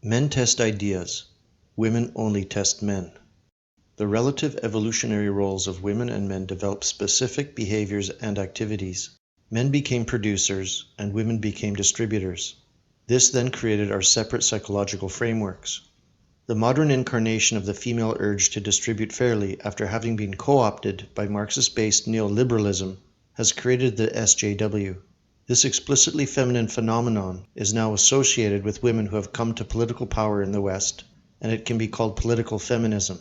Men test ideas. Women only test men. The relative evolutionary roles of women and men developed specific behaviors and activities. Men became producers, and women became distributors. This then created our separate psychological frameworks. The modern incarnation of the female urge to distribute fairly after having been co-opted by Marxist-based neoliberalism has created the SJW. This explicitly feminine phenomenon is now associated with women who have come to political power in the West, and it can be called political feminism.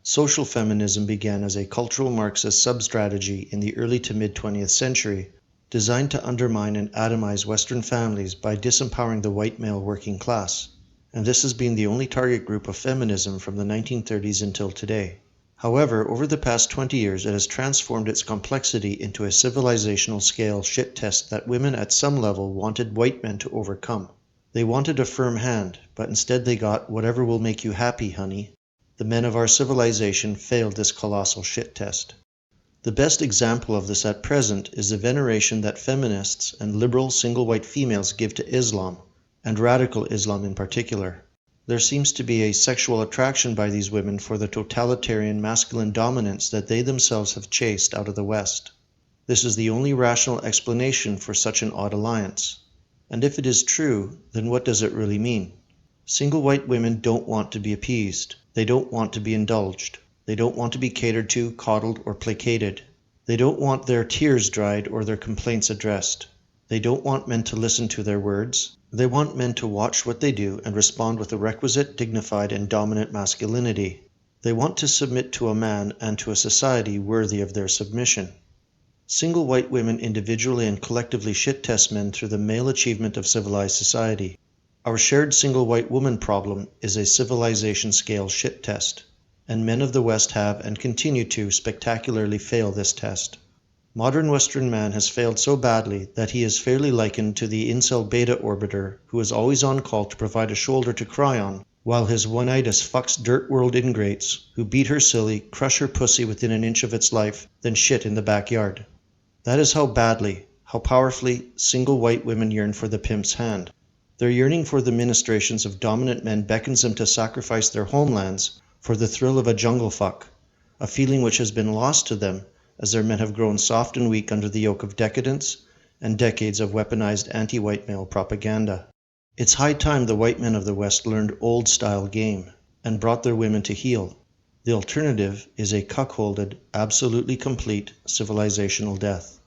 Social feminism began as a cultural Marxist sub-strategy in the early to mid-20th century, designed to undermine and atomize Western families by disempowering the white male working class, and this has been the only target group of feminism from the 1930s until today. However, over the past 20 years it has transformed its complexity into a civilizational scale shit test that women at some level wanted white men to overcome. They wanted a firm hand, but instead they got whatever will make you happy, honey. The men of our civilization failed this colossal shit test. The best example of this at present is the veneration that feminists and liberal single white females give to Islam, and radical Islam in particular. There seems to be a sexual attraction by these women for the totalitarian masculine dominance that they themselves have chased out of the West. This is the only rational explanation for such an odd alliance. And if it is true, then what does it really mean? Single white women don't want to be appeased. They don't want to be indulged. They don't want to be catered to, coddled, or placated. They don't want their tears dried or their complaints addressed. They don't want men to listen to their words. They want men to watch what they do and respond with the requisite dignified and dominant masculinity. They want to submit to a man and to a society worthy of their submission. Single white women individually and collectively shit test men through the male achievement of civilized society. Our shared single white woman problem is a civilization scale shit test, and men of the West have and continue to spectacularly fail this test. Modern Western man has failed so badly that he is fairly likened to the incel beta orbiter who is always on call to provide a shoulder to cry on, while his one-itis fucks dirt world ingrates who beat her silly, crush her pussy within an inch of its life, then shit in the backyard. That is how badly, how powerfully, single white women yearn for the pimp's hand. Their yearning for the ministrations of dominant men beckons them to sacrifice their homelands for the thrill of a jungle fuck, a feeling which has been lost to them as their men have grown soft and weak under the yoke of decadence and decades of weaponized anti-white male propaganda. It's high time the white men of the West learned old-style game and brought their women to heel. The alternative is a cuckolded, absolutely complete civilizational death.